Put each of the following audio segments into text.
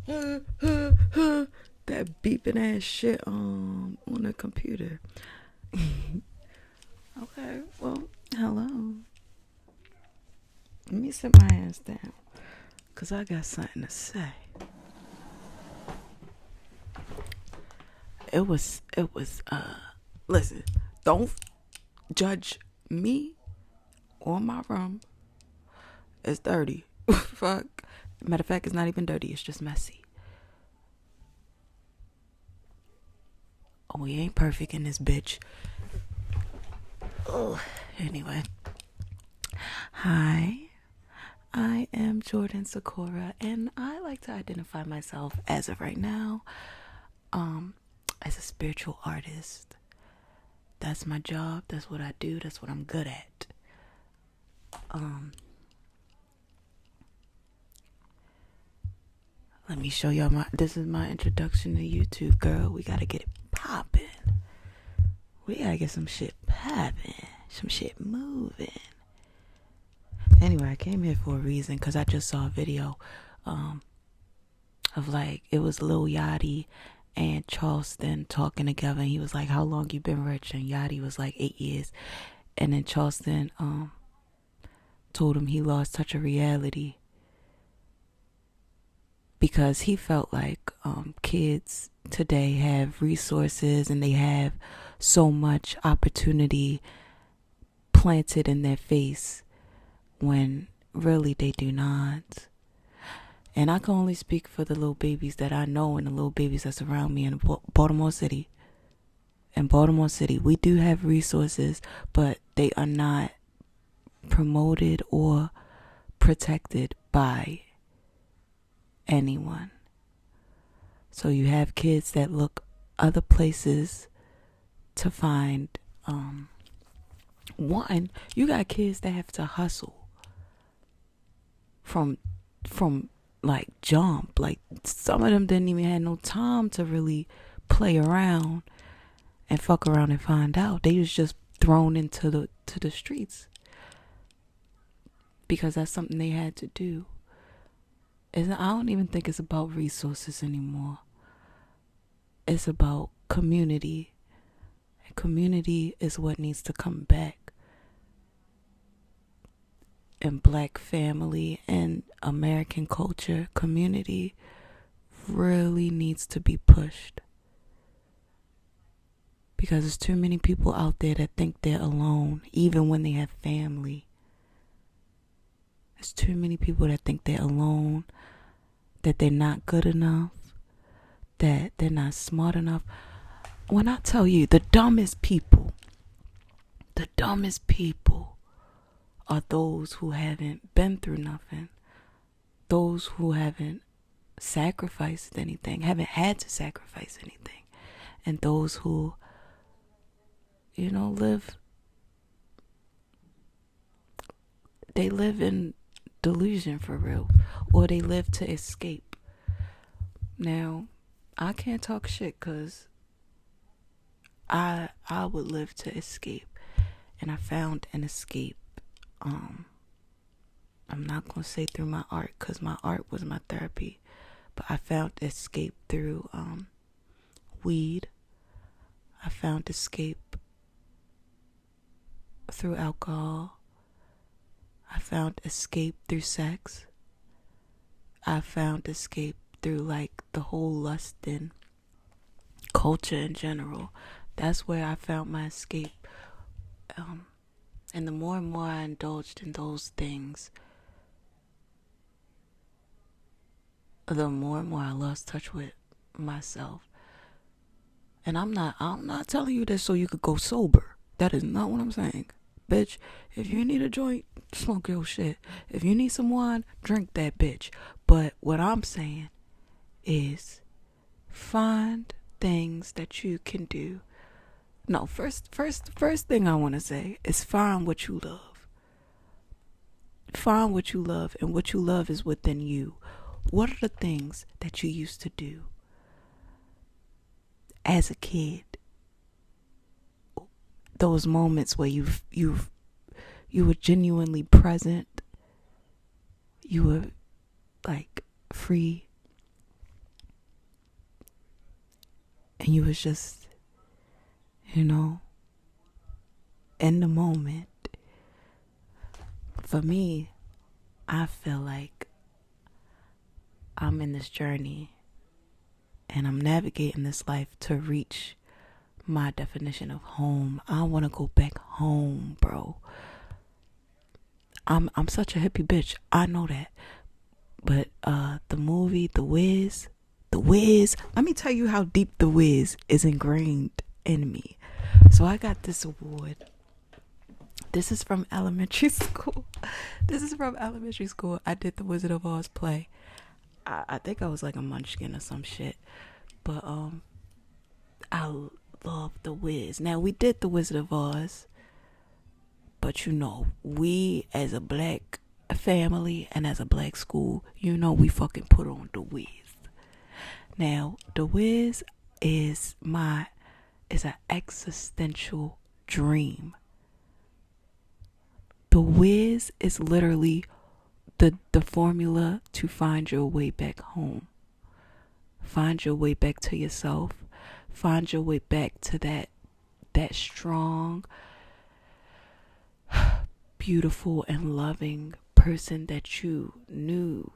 that beeping ass shit on the computer. Okay, well, hello. Let me sit my ass down, cause I got something to say. It was. Listen, don't judge me or my room. It's dirty. Fuck. Matter of fact, it's not even dirty. It's just messy. Oh, we ain't perfect in this bitch. Oh, anyway. Hi, I am Jordan Sakura, and I like to identify myself as of right now, as a spiritual artist. That's my job. That's what I do. That's what I'm good at. Let me show y'all this is my introduction to YouTube, girl. We gotta get it poppin'. We gotta get some shit poppin'. Some shit moving. Anyway, I came here for a reason, because I just saw a video of like, it was Lil Yachty and Charleston talking together, and he was like, how long you been rich? And Yachty was like 8 years. And then Charleston told him he lost touch of reality, because he felt like kids today have resources and they have so much opportunity planted in their face when really they do not. And I can only speak for the little babies that I know and the little babies that's around me in Baltimore City. In Baltimore City, we do have resources, but they are not promoted or protected by anyone. So you have kids that look other places to find. One, you got kids that have to hustle from like jump. Like, some of them didn't even have no time to really play around and fuck around and find out. They was just thrown into the streets because that's something they had to do. I don't even think it's about resources anymore. It's about community. And community is what needs to come back. In Black family and American culture, community really needs to be pushed. Because there's too many people out there that think they're alone, even when they have family. There's too many people that think they're alone, that they're not good enough, that they're not smart enough. When I tell you, the dumbest people are those who haven't been through nothing, those who haven't sacrificed anything, haven't had to sacrifice anything, and those who, live in delusion for real, or they live to escape. Now, I can't talk shit, because I would live to escape, and I found an escape. I'm not gonna say through my art, because my art was my therapy, but I found escape through weed. I found escape through alcohol. I found escape through sex. I found escape through like the whole lust and culture in general. That's where I found my escape. And the more and more I indulged in those things, the more and more I lost touch with myself. And I'm not telling you this so you could go sober. That is not what I'm saying. Bitch, if you need a joint, smoke your shit. If you need some wine, drink that bitch. But what I'm saying is, find things that you can do. No, first thing I want to say is, find what you love. Find what you love, and what you love is within you. What are the things that you used to do as a kid? Those moments where you were genuinely present. You were like free. and you was just, you know, in the moment. For me, I feel like I'm in this journey and I'm navigating this life to reach my definition of home. I want to go back home, bro. I'm such a hippie bitch. I know that. But the movie The Wiz, let me tell you how deep The Wiz is ingrained in me. So I got this award. This is from elementary school. I did the Wizard of Oz play. I think I was like a munchkin or some shit. But I love The Wiz. Now, we did the Wizard of Oz, but you know, we as a black family and as a black school, you know, we fucking put on The Wiz. Now, The Wiz is an existential dream. The Wiz is literally the formula to find your way back home. Find your way back to yourself. Find your way back to that strong, beautiful, and loving person that you knew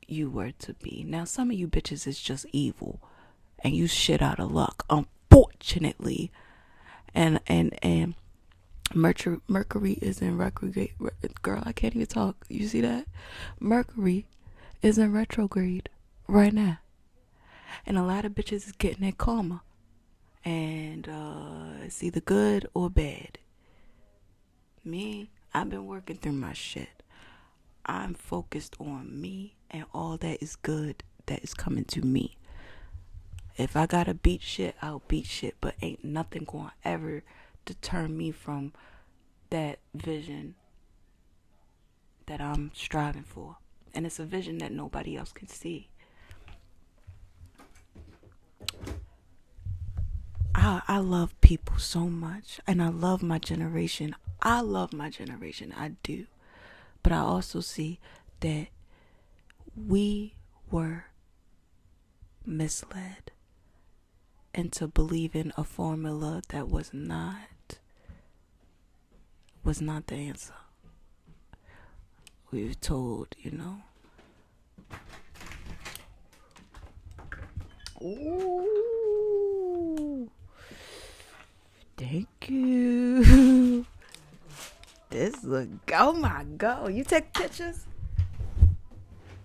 you were to be. Now, some of you bitches is just evil, and you shit out of luck, unfortunately. And Mercury is in retrograde. Girl, I can't even talk. You see that? Mercury is in retrograde right now. And a lot of bitches is getting that karma. And it's either good or bad. Me, I've been working through my shit. I'm focused on me and all that is good that is coming to me. If I gotta beat shit, I'll beat shit. But ain't nothing gonna ever deter me from that vision that I'm striving for. And it's a vision that nobody else can see. I love people so much, and I love my generation. I do. But I also see that we were misled into believing a formula that was not the answer. We were told, you know. Ooh. Thank you. This look, oh my God. You take pictures?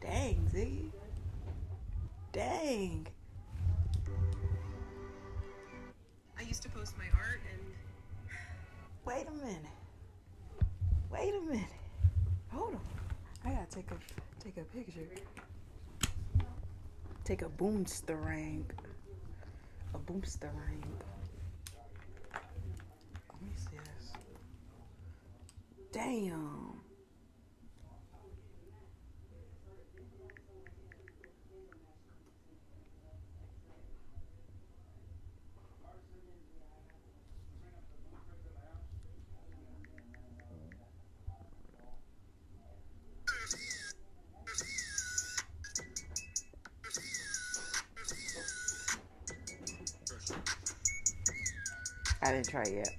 Dang, Z. Dang. I used to post my art and... Wait a minute. Hold on. I gotta take a picture. Take a boomsterang. Let me see this. Damn. I didn't try yet.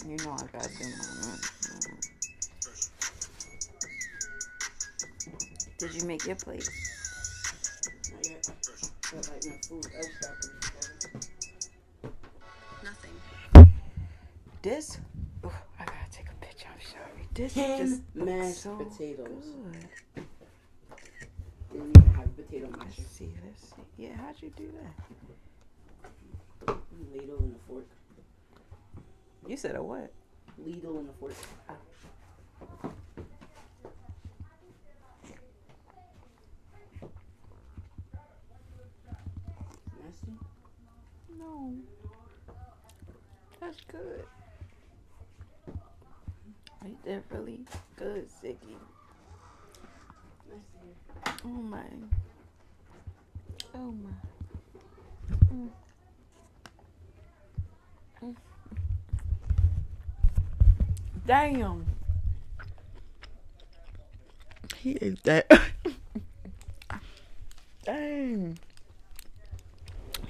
You know I gotta do mine. Did you make your plate? Not yet. I like my food. Nothing. This? Oh, I gotta take a picture. I'm sorry. This Ham just mashed so potatoes. Good. Didn't even have potato masher. Let's see. Yeah, how'd you do that? Ladle and a fork. You said a what? Ladle and a fork. Nasty? No. That's good. You did really good, Ziggy. Oh my. Mm. Damn. He ate that. Dang.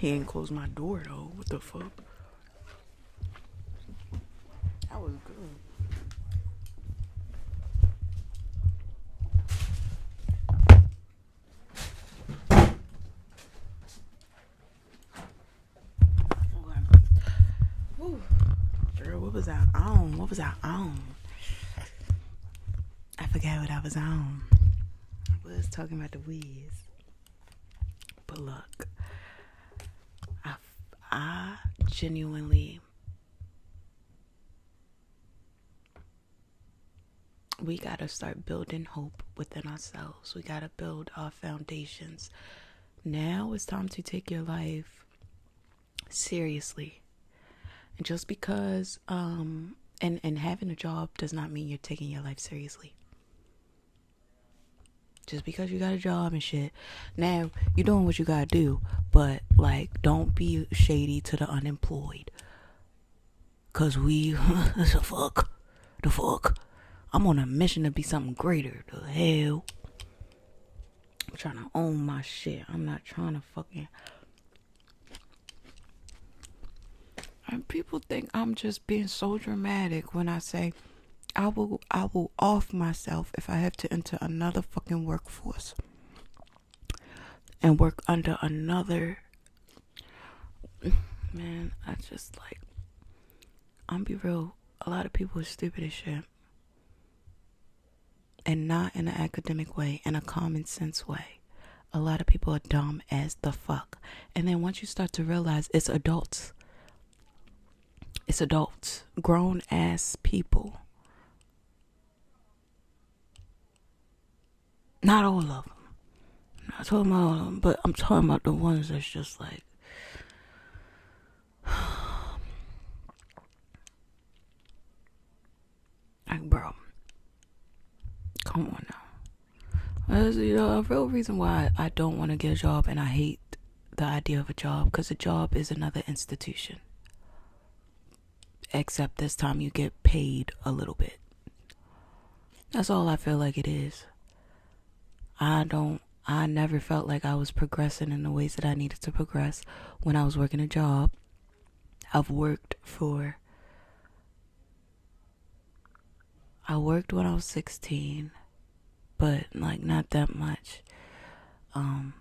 He ain't closed my door though. What the fuck? That was good. Woo. Girl, what was I on? What was I on? I forgot what I was on. I was talking about the Wiz. But look, I genuinely, we gotta start building hope within ourselves. We gotta build our foundations. Now it's time to take your life seriously. And just because and having a job does not mean you're taking your life seriously. Just because you got a job and shit. Now, you're doing what you gotta do, but like, don't be shady to the unemployed. Cause the fuck. I'm on a mission to be something greater. The hell. I'm trying to own my shit. I'm not trying to fucking. And people think I'm just being so dramatic when I say I will off myself if I have to enter another fucking workforce and work under another. Man, I just like, I'm be real, a lot of people are stupid as shit. And not in an academic way, in a common sense way. A lot of people are dumb as the fuck. And then once you start to realize it's adults, grown ass people. Not all of them. I'm not talking about all of them, but I'm talking about the ones that's just like, like, bro, come on now. A real reason why I don't want to get a job and I hate the idea of a job, because a job is another institution. Except this time you get paid a little bit. That's all I feel like it is. I never felt like I was progressing in the ways that I needed to progress when I was working a job. I worked when I was 16, but like not that much. I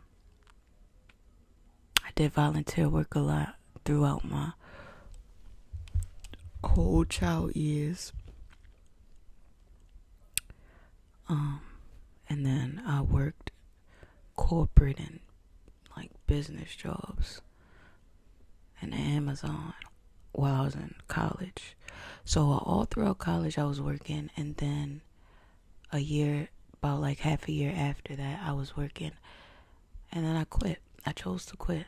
did volunteer work a lot throughout my whole child years. And then I worked corporate and like business jobs and Amazon while I was in college. So all throughout college I was working, and then about like half a year after that I was working, and then I quit. I chose to quit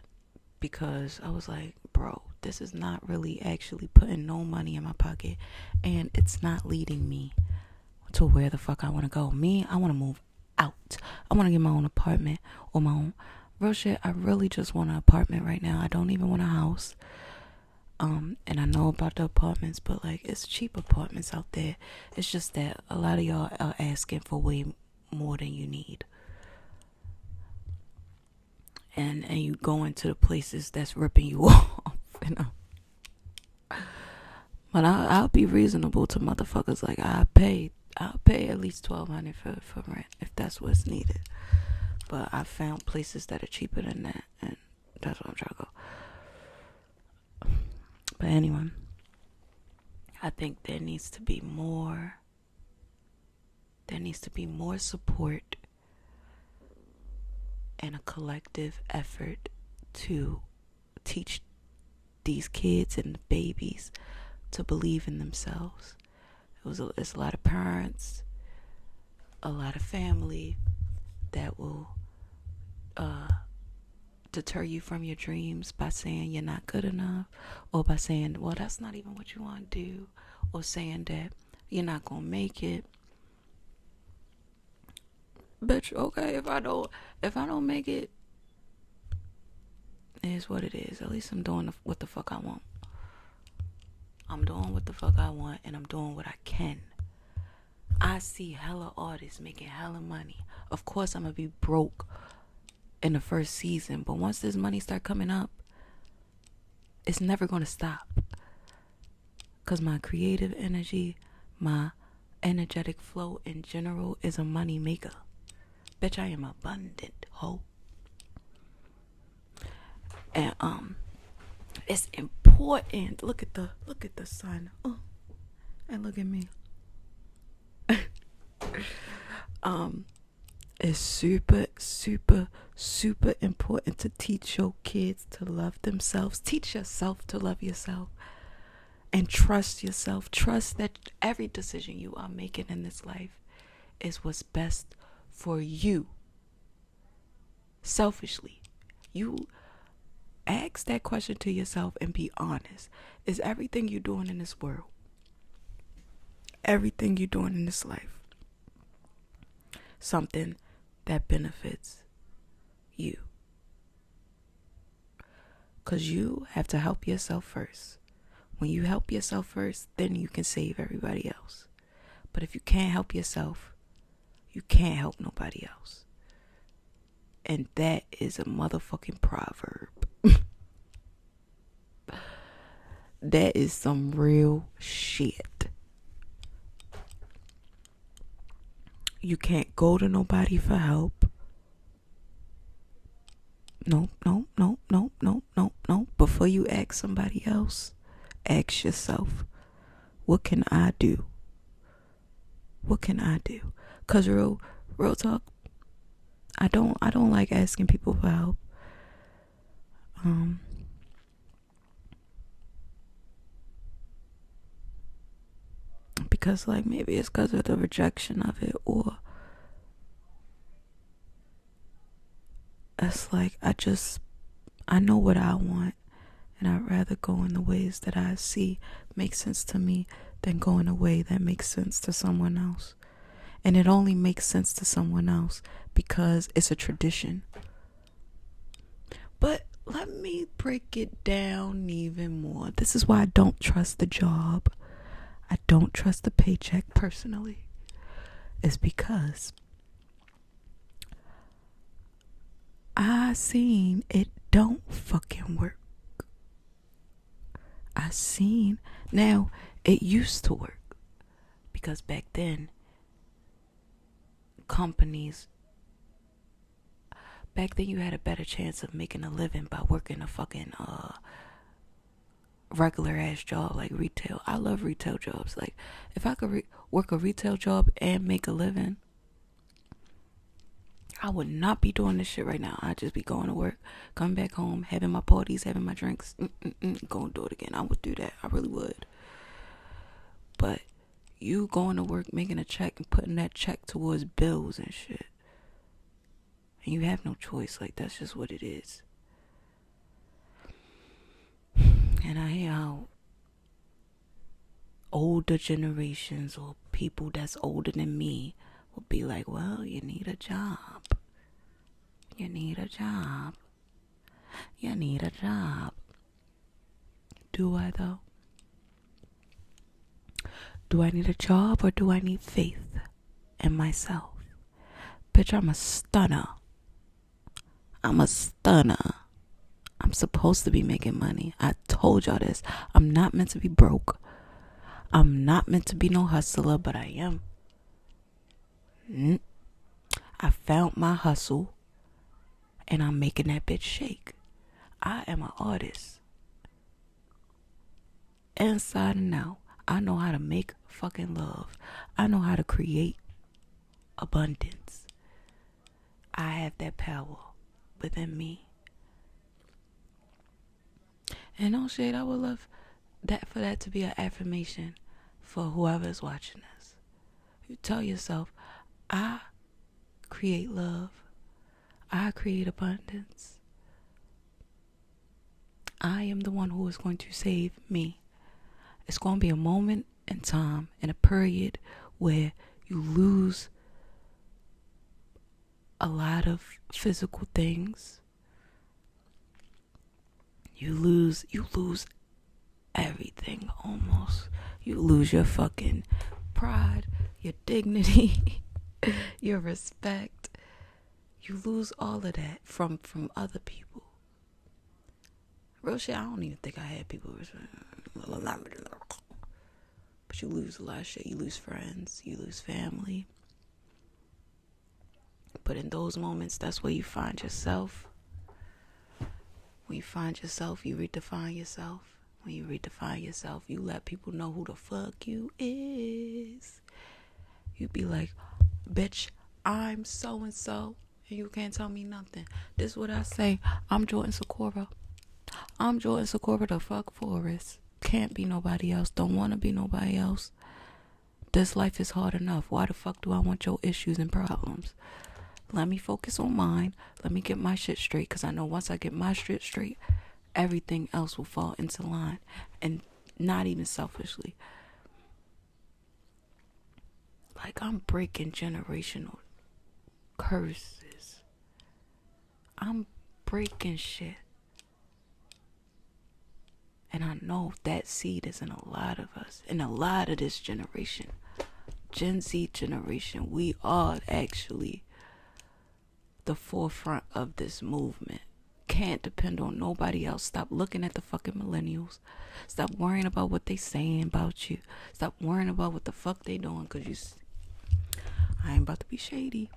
because I was like, bro, this is not really actually putting no money in my pocket, and it's not leading me to where the fuck I want to go. I want to move out. I want to get my own apartment or my own. Real shit, I really just want an apartment right now. I don't even want a house. And I know about the apartments, but like, it's cheap apartments out there. It's just that a lot of y'all are asking for way more than you need. And you go into the places that's ripping you off, you know. But I'll be reasonable to motherfuckers. Like, I'll pay at least $1,200 for rent if that's what's needed. But I found places that are cheaper than that, and that's what I'm trying to go. But anyway, I think there needs to be more support and a collective effort to teach these kids and the babies to believe in themselves. It's a lot of parents, a lot of family that will deter you from your dreams by saying you're not good enough, or by saying, well, that's not even what you want to do, or saying that you're not gonna make it. Bitch, okay, if I don't make it, it is what it is. At least I'm doing what the fuck I want. I'm doing what the fuck I want, and I'm doing what I can. I see hella artists making hella money. Of course I'm gonna be broke in the first season, but once this money start coming up, It's never going to stop. Because my creative energy, my energetic flow in general is a money maker. Bitch, I am abundant, ho. And it's important. Look at the sun. Oh, and look at me. It's super, super, super important to teach your kids to love themselves. Teach yourself to love yourself. And trust yourself. Trust that every decision you are making in this life is what's best for you. Selfishly. You ask that question to yourself and be honest. Is everything you're doing in this world, everything you're doing in this life, something that benefits you? Because you have to help yourself first. When you help yourself first, then you can save everybody else. But if you can't help yourself, you can't help nobody else. And that is a motherfucking proverb. That is some real shit. You can't go to nobody for help. Nope. Before you ask somebody else, ask yourself, what can I do? What can I do? Cause real talk, I don't like asking people for help. Because like maybe it's because of the rejection of it, or it's like I know what I want, and I'd rather go in the ways that I see make sense to me than go in a way that makes sense to someone else. And it only makes sense to someone else because it's a tradition. But let me break it down even more. This is why I don't trust the job. I don't trust the paycheck personally. It's because I seen it don't fucking work. I seen. Now, it used to work. Because back then, you had a better chance of making a living by working a fucking regular ass job like retail. I love retail jobs. Like, if I could work a retail job and make a living, I would not be doing this shit right now. I'd just be going to work, coming back home, having my parties, having my drinks, going to do it again. I would do that. I really would. But you going to work, making a check, and putting that check towards bills and shit, and you have no choice. Like, that's just what it is. And I hear how older generations or people that's older than me will be like, well, you need a job. You need a job. You need a job. Do I though? Do I need a job or do I need faith in myself? Bitch, I'm a stunner. I'm supposed to be making money. I told y'all this. I'm not meant to be broke. I'm not meant to be no hustler, but I am. I found my hustle, and I'm making that bitch shake. I am an artist. Inside and out. I know how to make fucking love. I know how to create abundance. I have that power within me. And no shade, I would love that for that to be an affirmation for whoever's watching this. You tell yourself, I create love. I create abundance. I am the one who is going to save me. It's going to be a moment in time, in a period where you lose a lot of physical things. You lose everything almost. You lose your fucking pride, your dignity, your respect. You lose all of that from other people. Real shit, I don't even think I had people. But you lose a lot of shit. You lose friends. You lose family. But in those moments, that's where you find yourself. When you find yourself, you redefine yourself. When you redefine yourself, you let people know who the fuck you is. You be like, bitch, I'm so-and-so, and you can't tell me nothing. This is what I say. I'm Jordan Sakura. I'm Jordan Sakura, the fuck Forrest. Can't be nobody else. Don't want to be nobody else. This life is hard enough. Why the fuck do I want your issues and problems? Let me focus on mine. Let me get my shit straight. Because I know once I get my shit straight, everything else will fall into line. And not even selfishly. Like, I'm breaking generational curses. I'm breaking shit. And I know that seed is in a lot of us. In a lot of this generation. Gen Z generation. We are actually the forefront of this movement. Can't depend on nobody else. Stop looking at the fucking millennials. Stop worrying about what they saying about you. Stop worrying about what the fuck they doing. Because I ain't about to be shady.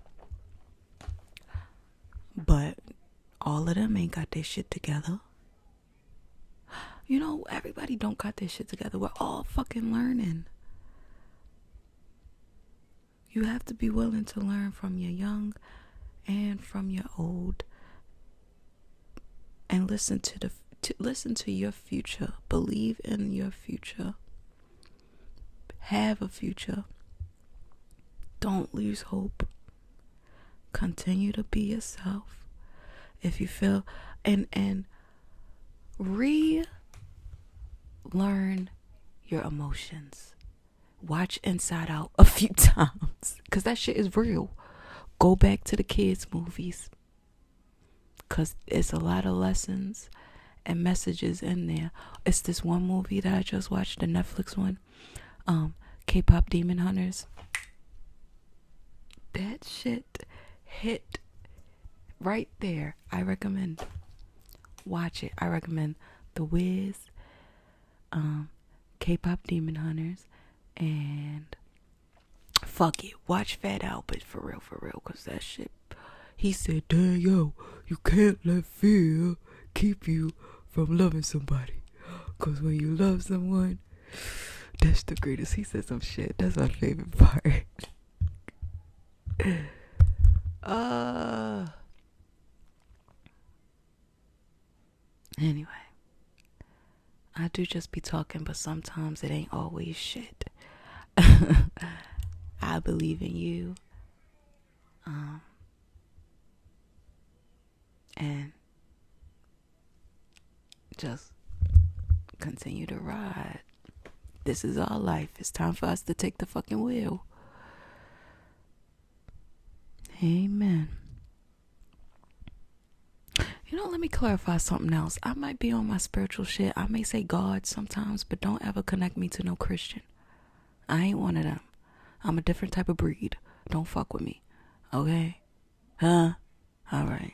But all of them ain't got their shit together. You know, everybody don't got their shit together. We're all fucking learning. You have to be willing to learn from your young and from your old. And listen to your future. Believe in your future. Have a future. Don't lose hope. Continue to be yourself. If you feel and relearn your emotions. Watch Inside Out a few times, cause that shit is real. Go back to the kids' movies, cause it's a lot of lessons and messages in there. It's this one movie that I just watched, the Netflix one, K-pop Demon Hunters. That shit hit right there. I recommend watch it. I recommend The Wiz, K-pop Demon Hunters, and fuck it, watch Fat Albert for real, cause that shit. He said, "Damn, yo, you can't let fear keep you from loving somebody, cause when you love someone, that's the greatest." He said some shit. That's my favorite part. Anyway, I do just be talking, but sometimes it ain't always shit. I believe in you. And just continue to ride. This is our life. It's time for us to take the fucking wheel. Amen. You know, let me clarify something else. I might be on my spiritual shit. I may say God sometimes, but don't ever connect me to no Christian. I ain't one of them. I'm a different type of breed. Don't fuck with me. Okay? Huh? Alright.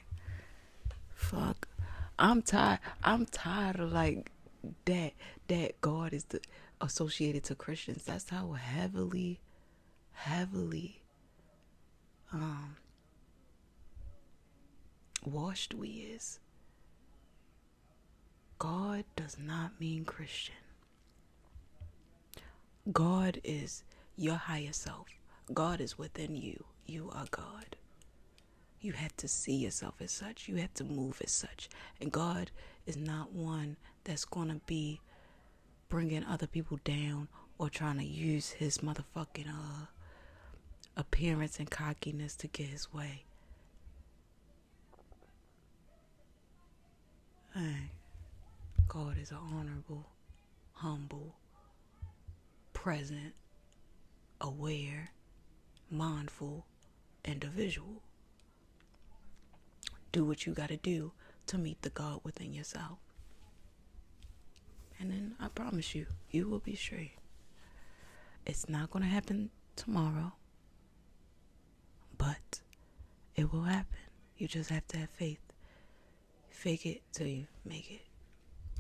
Fuck. I'm tired of like that God is associated to Christians. That's how heavily washed we is. God does not mean Christian. God is your higher self. God is within you. You are God. You have to see yourself as such. You have to move as such. And God is not one that's going to be bringing other people down or trying to use his motherfucking appearance and cockiness to get his way. Hey, God is an honorable, humble, present, aware, mindful individual. Do what you gotta do to meet the God within yourself. And then I promise you, you will be straight. It's not gonna happen tomorrow, but it will happen. You just have to have faith. Fake it till you make it.